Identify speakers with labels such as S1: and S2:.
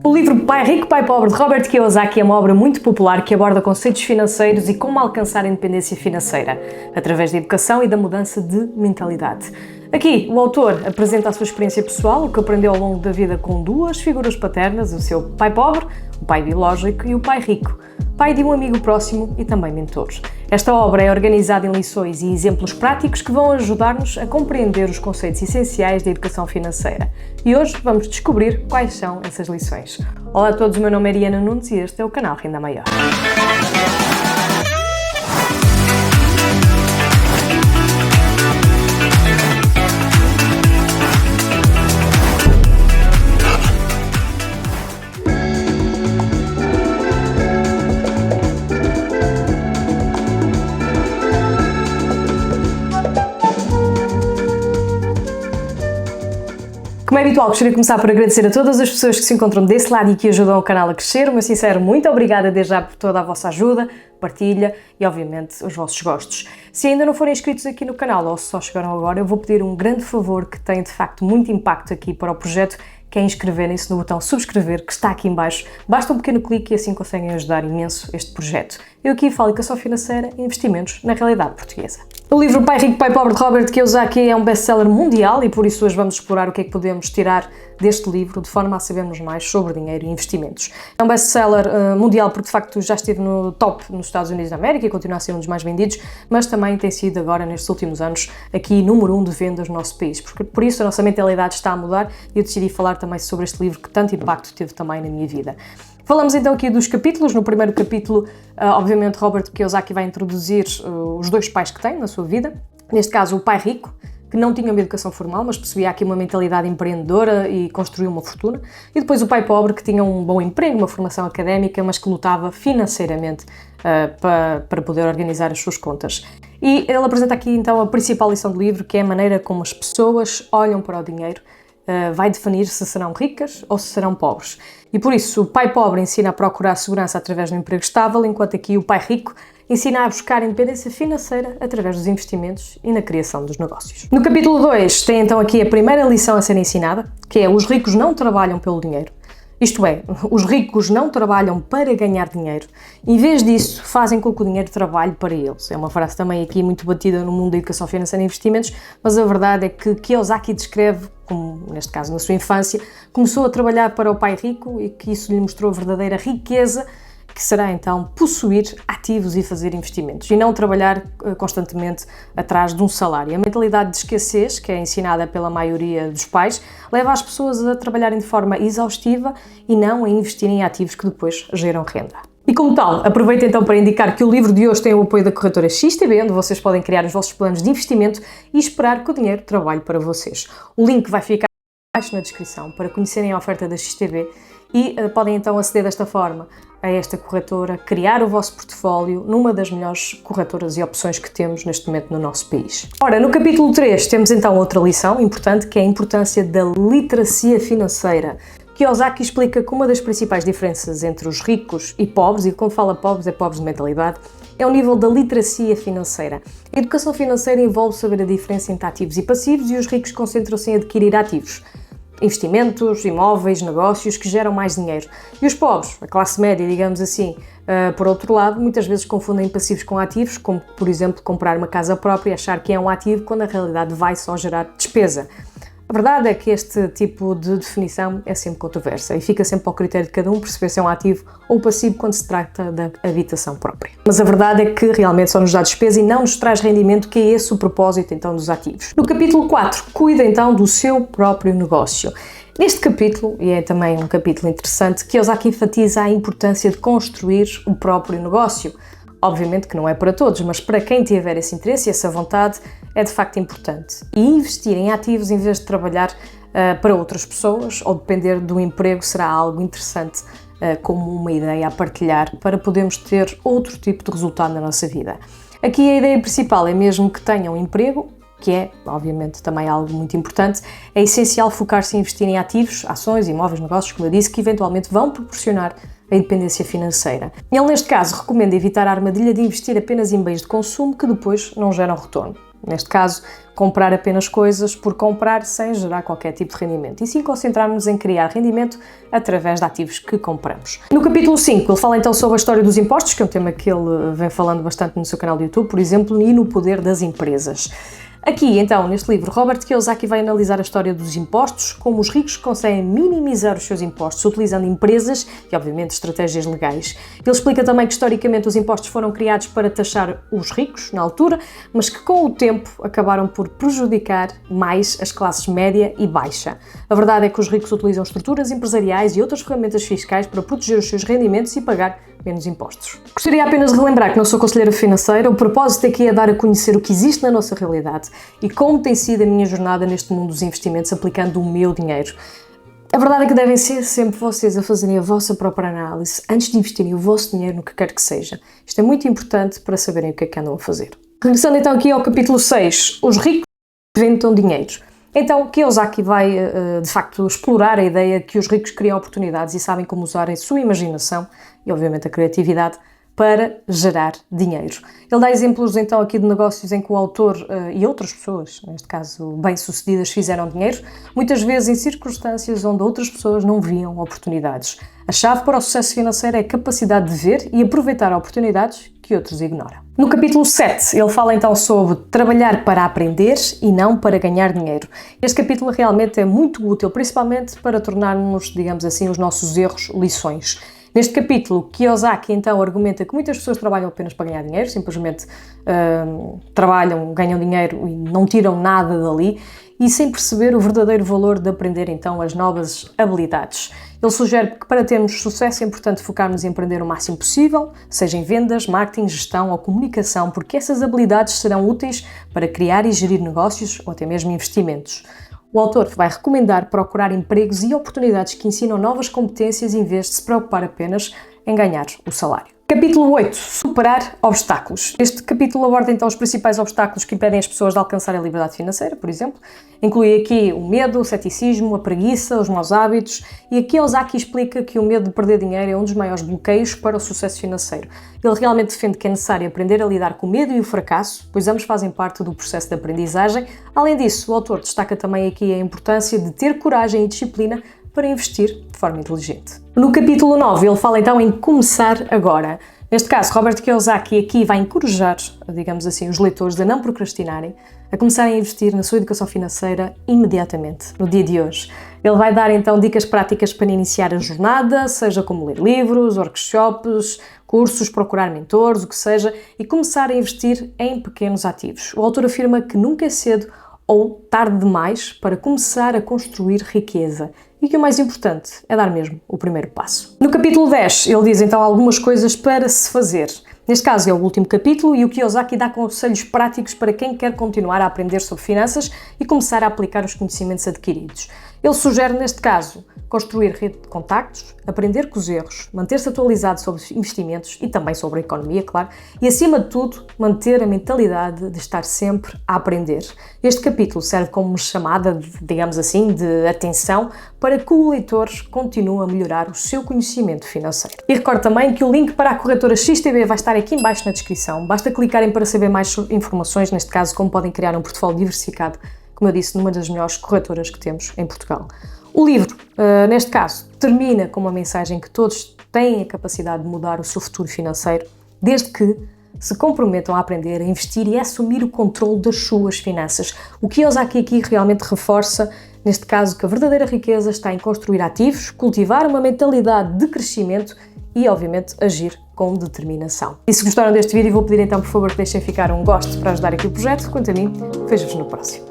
S1: O livro Pai Rico, Pai Pobre, de Robert Kiyosaki, é uma obra muito popular que aborda conceitos financeiros e como alcançar a independência financeira, através da educação e da mudança de mentalidade. Aqui, o autor apresenta a sua experiência pessoal, o que aprendeu ao longo da vida com duas figuras paternas, o seu pai pobre, o pai biológico, e o pai rico, pai de um amigo próximo e também mentor. Esta obra é organizada em lições e exemplos práticos que vão ajudar-nos a compreender os conceitos essenciais da educação financeira. E hoje vamos descobrir quais são essas lições. Olá a todos, o meu nome é Ariana Nunes e este é o canal Renda Maior. Como é habitual, gostaria de começar por agradecer a todas as pessoas que se encontram desse lado e que ajudam o canal a crescer. O meu sincero muito obrigada desde já por toda a vossa ajuda, partilha e, obviamente, os vossos gostos. Se ainda não forem inscritos aqui no canal ou se só chegaram agora, eu vou pedir um grande favor que tem, de facto, muito impacto aqui para o projeto, que é inscreverem-se no botão subscrever que está aqui em baixo. Basta um pequeno clique e assim conseguem ajudar imenso este projeto. Eu aqui falo educação financeira e investimentos na realidade portuguesa. O livro Pai Rico, Pai Pobre, de Robert Kiyosaki, é um best-seller mundial e por isso hoje vamos explorar o que é que podemos tirar deste livro de forma a sabermos mais sobre dinheiro e investimentos. É um best-seller mundial porque de facto já esteve no top nos Estados Unidos da América e continua a ser um dos mais vendidos, mas também tem sido agora nestes últimos anos aqui número 1 de vendas no nosso país. Por isso a nossa mentalidade está a mudar e eu decidi falar também sobre este livro que tanto impacto teve também na minha vida. Falamos então aqui dos capítulos. No primeiro capítulo, obviamente, Robert Kiyosaki vai introduzir os dois pais que tem na sua vida. Neste caso, o pai rico, que não tinha uma educação formal, mas possuía aqui uma mentalidade empreendedora e construiu uma fortuna. E depois o pai pobre, que tinha um bom emprego, uma formação académica, mas que lutava financeiramente para poder organizar as suas contas. E ele apresenta aqui então a principal lição do livro, que é a maneira como as pessoas olham para o dinheiro. Vai definir se serão ricas ou se serão pobres. E por isso o pai pobre ensina a procurar segurança através de um emprego estável, enquanto aqui o pai rico ensina a buscar independência financeira através dos investimentos e na criação dos negócios. No capítulo 2 tem então aqui a primeira lição a ser ensinada, que é: os ricos não trabalham pelo dinheiro. Isto é, os ricos não trabalham para ganhar dinheiro. Em vez disso, fazem com que o dinheiro trabalhe para eles. É uma frase também aqui muito batida no mundo da educação financeira e investimentos, mas a verdade é que Kiyosaki descreve, como neste caso na sua infância, começou a trabalhar para o pai rico e que isso lhe mostrou a verdadeira riqueza, que será então possuir ativos e fazer investimentos e não trabalhar constantemente atrás de um salário. A mentalidade de escassez, que é ensinada pela maioria dos pais, leva as pessoas a trabalharem de forma exaustiva e não a investirem em ativos que depois geram renda. E como tal, aproveito então para indicar que o livro de hoje tem o apoio da corretora XTB, onde vocês podem criar os vossos planos de investimento e esperar que o dinheiro trabalhe para vocês. O link vai ficar abaixo na descrição para conhecerem a oferta da XTB e podem então aceder desta forma a esta corretora, criar o vosso portfólio numa das melhores corretoras e opções que temos neste momento no nosso país. Ora, no capítulo 3 temos então outra lição importante, que é a importância da literacia financeira. Kiyosaki explica que uma das principais diferenças entre os ricos e pobres, e quando fala pobres é pobres de mentalidade, é o nível da literacia financeira. A educação financeira envolve saber a diferença entre ativos e passivos e os ricos concentram-se em adquirir ativos. Investimentos, imóveis, negócios que geram mais dinheiro. E os pobres, a classe média, digamos assim, por outro lado, muitas vezes confundem passivos com ativos, como, por exemplo, comprar uma casa própria e achar que é um ativo, quando na realidade vai só gerar despesa. A verdade é que este tipo de definição é sempre controversa e fica sempre ao critério de cada um perceber se é um ativo ou passivo quando se trata da habitação própria. Mas a verdade é que realmente só nos dá despesa e não nos traz rendimento, que é esse o propósito então dos ativos. No capítulo 4, cuida então do seu próprio negócio. Neste capítulo, e é também um capítulo interessante, Kiyosaki enfatiza a importância de construir o próprio negócio. Obviamente que não é para todos, mas para quem tiver esse interesse e essa vontade, é de facto importante. E investir em ativos em vez de trabalhar para outras pessoas ou depender do emprego será algo interessante como uma ideia a partilhar para podermos ter outro tipo de resultado na nossa vida. Aqui a ideia principal é mesmo que tenham um emprego, que é, obviamente, também algo muito importante. É essencial focar-se em investir em ativos, ações, imóveis, negócios, como eu disse, que eventualmente vão proporcionar a independência financeira. Ele, neste caso, recomenda evitar a armadilha de investir apenas em bens de consumo que depois não geram retorno. Neste caso, comprar apenas coisas por comprar sem gerar qualquer tipo de rendimento, e sim concentrarmos em criar rendimento através de ativos que compramos. No capítulo 5, ele fala então sobre a história dos impostos, que é um tema que ele vem falando bastante no seu canal do YouTube, por exemplo, e no poder das empresas. Aqui, então, neste livro, Robert Kiyosaki vai analisar a história dos impostos, como os ricos conseguem minimizar os seus impostos utilizando empresas e, obviamente, estratégias legais. Ele explica também que, historicamente, os impostos foram criados para taxar os ricos, na altura, mas que, com o tempo, acabaram por prejudicar mais as classes média e baixa. A verdade é que os ricos utilizam estruturas empresariais e outras ferramentas fiscais para proteger os seus rendimentos e pagar menos impostos. Gostaria apenas de relembrar que não sou conselheira financeira, o propósito aqui é dar a conhecer o que existe na nossa realidade e como tem sido a minha jornada neste mundo dos investimentos aplicando o meu dinheiro. A verdade é que devem ser sempre vocês a fazerem a vossa própria análise antes de investirem o vosso dinheiro no que quer que seja. Isto é muito importante para saberem o que é que andam a fazer. Regressando então aqui ao capítulo 6, os ricos inventam dinheiro. Então, Kiyosaki vai, de facto, explorar a ideia que os ricos criam oportunidades e sabem como usar a sua imaginação e, obviamente, a criatividade para gerar dinheiro. Ele dá exemplos, então, aqui de negócios em que o autor e outras pessoas, neste caso bem-sucedidas, fizeram dinheiro, muitas vezes em circunstâncias onde outras pessoas não viam oportunidades. A chave para o sucesso financeiro é a capacidade de ver e aproveitar oportunidades que outros ignoram. No capítulo 7, ele fala então sobre trabalhar para aprender e não para ganhar dinheiro. Este capítulo realmente é muito útil, principalmente para tornarmos, digamos assim, os nossos erros lições. Neste capítulo, Kiyosaki então argumenta que muitas pessoas trabalham apenas para ganhar dinheiro, simplesmente trabalham, ganham dinheiro e não tiram nada dali, e sem perceber o verdadeiro valor de aprender então as novas habilidades. Ele sugere que para termos sucesso é importante focarmos em aprender o máximo possível, seja em vendas, marketing, gestão ou comunicação, porque essas habilidades serão úteis para criar e gerir negócios ou até mesmo investimentos. O autor vai recomendar procurar empregos e oportunidades que ensinam novas competências em vez de se preocupar apenas em ganhar o salário. Capítulo 8. Superar obstáculos. Este capítulo aborda então os principais obstáculos que impedem as pessoas de alcançar a liberdade financeira, por exemplo. Inclui aqui o medo, o ceticismo, a preguiça, os maus hábitos, e aqui Kiyosaki explica que o medo de perder dinheiro é um dos maiores bloqueios para o sucesso financeiro. Ele realmente defende que é necessário aprender a lidar com o medo e o fracasso, pois ambos fazem parte do processo de aprendizagem. Além disso, o autor destaca também aqui a importância de ter coragem e disciplina para investir de forma inteligente. No capítulo 9, ele fala então em começar agora. Neste caso, Robert Kiyosaki aqui vai encorajar, digamos assim, os leitores a não procrastinarem, a começarem a investir na sua educação financeira imediatamente, no dia de hoje. Ele vai dar então dicas práticas para iniciar a jornada, seja como ler livros, workshops, cursos, procurar mentores, o que seja, e começar a investir em pequenos ativos. O autor afirma que nunca é cedo ou tarde demais para começar a construir riqueza. E que o mais importante é dar mesmo o primeiro passo. No capítulo 10, ele diz então algumas coisas para se fazer. Neste caso é o último capítulo e o Kiyosaki dá conselhos práticos para quem quer continuar a aprender sobre finanças e começar a aplicar os conhecimentos adquiridos. Ele sugere, neste caso, construir rede de contactos, aprender com os erros, manter-se atualizado sobre os investimentos e também sobre a economia, claro, e acima de tudo, manter a mentalidade de estar sempre a aprender. Este capítulo serve como uma chamada, digamos assim, de atenção para que o leitor continue a melhorar o seu conhecimento financeiro. E recordo também que o link para a corretora XTB vai estar aqui em baixo na descrição. Basta clicarem para saber mais informações, neste caso, como podem criar um portfólio diversificado, como eu disse, numa das melhores corretoras que temos em Portugal. O livro, neste caso, termina com uma mensagem que todos têm a capacidade de mudar o seu futuro financeiro, desde que se comprometam a aprender, a investir e a assumir o controle das suas finanças. O que Kiyosaki aqui realmente reforça, neste caso, que a verdadeira riqueza está em construir ativos, cultivar uma mentalidade de crescimento e, obviamente, agir com determinação. E se gostaram deste vídeo, vou pedir então, por favor, que deixem ficar um gosto para ajudar aqui o projeto. Quanto a mim, vejo-vos no próximo.